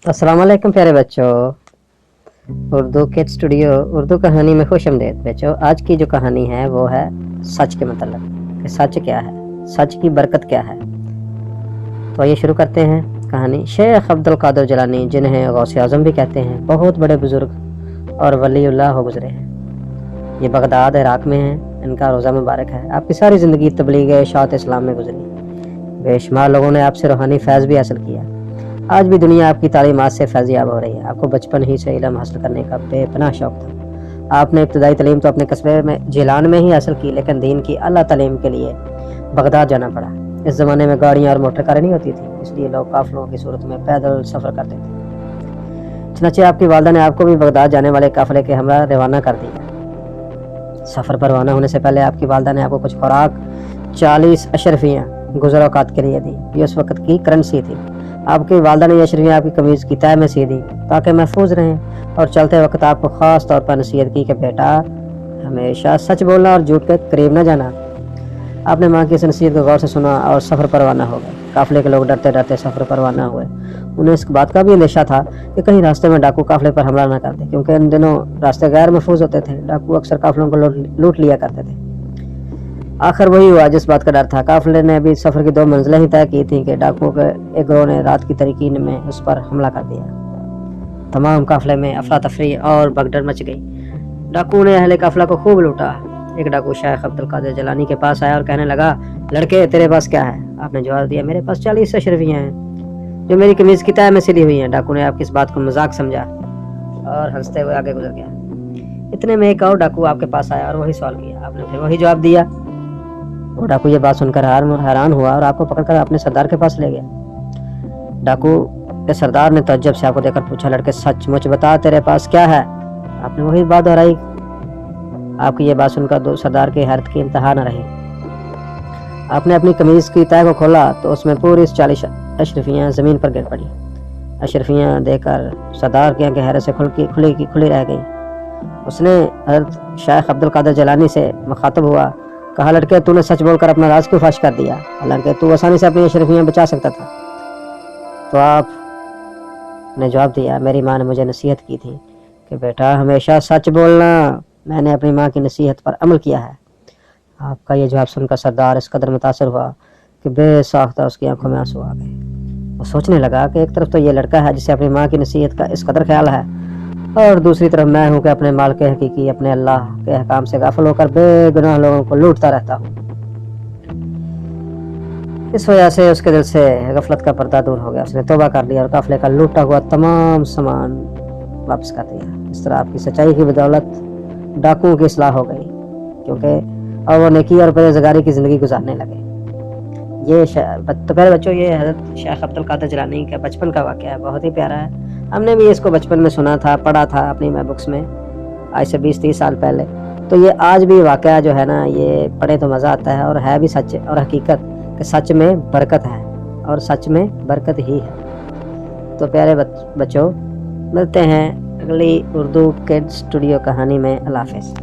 अस्सलाम वालेकुम प्यारे बच्चों। उर्दू किड स्टूडियो उर्दू कहानी में खुश आमदीद बच्चों। आज की जो कहानी है वो है सच के मतलब कि सच क्या है, सच की बरकत क्या है। तो आइए शुरू करते हैं कहानी। शेख अब्दुल कादिर जिलानी, जिन्हें गौसे आज़म भी कहते हैं, बहुत बड़े बुजुर्ग और वलीउल्लाह हो गुजरे हैं। ये बगदाद इराक़ में है। इनका रोज़ा मुबारक है। आपकी सारी ज़िंदगी तबलीग इशाअत इस्लाम में गुजरी। बेशुमार लोगों ने आपसे रूहानी फैज़ भी हासिल किया। आज भी दुनिया आपकी तालीमात से फैज़याब हो रही है। आपको बचपन ही से इल्म हासिल करने का बेपनाह शौक़ था। आपने इब्तदाई तालीम तो अपने कस्बे में जिलान में ही हासिल की, लेकिन दीन की आला तालीम के लिए बगदाद जाना पड़ा। इस ज़माने में गाड़ियाँ और मोटर कारें नहीं होती थी, इसलिए लोग काफ़िलों की सूरत में पैदल सफ़र करते थे। चनाचे आपकी वालदा ने आपको भी बगदाद जाने वाले काफ़िले के हमरा रवाना कर दिया। सफ़र पर रवाना होने से पहले आपकी वालदा ने आपको कुछ खुराक 40 अशरफियाँ गुज़र औक़ात के लिए दी। ये उस वक़्त की करेंसी थी। आपकी वालदा ने ये अशरफियाँ आपकी कमीज़ की तह में सी दी ताकि महफूज रहें, और चलते वक्त आपको ख़ास तौर पर नसीहत की कि बेटा हमेशा सच बोलना और झूठ के करीब न जाना। आपने माँ की इस नसीहत को गौर से सुना और सफ़र पर रवाना हो गए। काफ़िले के लोग डरते डरते सफ़र पर रवाना हुए। उन्हें इस बात का भी अंदेशा था कि कहीं रास्ते में डाकू काफ़िले पर हमला न कर दे, क्योंकि इन दिनों रास्ते गैर महफूज होते थे। डाकू अक्सर काफ़िलों को लूट लिया करते थे। आखिर वही हुआ जिस बात का डर था। काफ़िले ने अभी सफ़र की 2 मंजिलें ही तय की थी कि डाकुओं के एक गिरोह ने रात की तरीकीन में उस पर हमला कर दिया। तमाम काफ़िले में अफरा तफरी और भगदड़ मच गई। डाकुओं ने अहले काफ़िला को खूब लूटा। एक डाकू शेख अब्दुल कादिर जिलानी के पास आया और कहने लगा, लड़के तेरे पास क्या है? आपने जवाब दिया, मेरे पास 40 अशरफियाँ हैं जो मेरी कमीज़ की तह में सिली हुई हैं। डाकू ने आपकी इस बात को मजाक समझा और हंसते हुए आगे गुजर गया। इतने में एक और डाकू आपके पास आया और वही सवाल किया। आपने फिर वही जवाब दिया। वो डाकू ये बात सुनकर हैरान हुआ और आपको पकड़कर अपने सरदार के पास ले गया। डाकू के सरदार ने तअज्जुब से आपको देखकर पूछा, लड़के सचमुच बता तेरे पास क्या है? आपने वही बात दोहराई। आपकी ये बात सुनकर सरदार की हैरत की इंतहा न रही। आपने अपनी कमीज की तह को खोला तो उसमें पूरी 40 अशरफियाँ जमीन पर गिर पड़ी। अशरफियाँ देखकर सरदार की आंखें हैरत से खुली रह गई। उसने हज़रत शेख अब्दुल कादिर जिलानी से मुखातब हुआ, कहा, लड़के तूने सच बोलकर अपना राज क्यों फाश कर दिया, हालांकि तू आसानी से अपनी अशरफियाँ बचा सकता था। तो आपने जवाब दिया, मेरी माँ ने मुझे नसीहत की थी कि बेटा हमेशा सच बोलना। मैंने अपनी माँ की नसीहत पर अमल किया है। आपका ये जवाब सुनकर सरदार इस कदर मुतासर हुआ कि बेसाख्ता उसकी आंखों में आंसू आ गए। वो सोचने लगा कि एक तरफ तो ये लड़का है जिसे अपनी माँ की नसीहत का इस कदर ख्याल है, और दूसरी तरफ मैं हूँ कि अपने माल के हकीकी अपने अल्लाह के अहकाम से गाफिल होकर बेगुनाह लोगों को लूटता रहता हूँ। इस वजह से उसके दिल से गफलत का पर्दा दूर हो गया। उसने तौबा कर लिया और काफिले का लूटा हुआ तमाम सामान वापस कर दिया। इस तरह आपकी सच्चाई की बदौलत डाकुओं की इस्लाह हो गई, क्योंकि अब वो नेकी और परहेज़गारी की ज़िंदगी गुजारने लगे। तो पहले बच्चों, ये हज़रत शेख अब्दुल कादिर जिलानी का बचपन का वाक़या है, बहुत ही प्यारा है। हमने भी इसको बचपन में सुना था, पढ़ा था अपनी बुक्स में, आज से 20-30 साल पहले। तो ये आज भी वाक़या जो है ना, ये पढ़े तो मज़ा आता है और है भी सच और हकीकत कि सच में बरकत है और सच में बरकत ही है। तो प्यारे बच्चों, मिलते हैं अगली उर्दू किड स्टूडियो कहानी में। अल्लाह हाफ़िज़।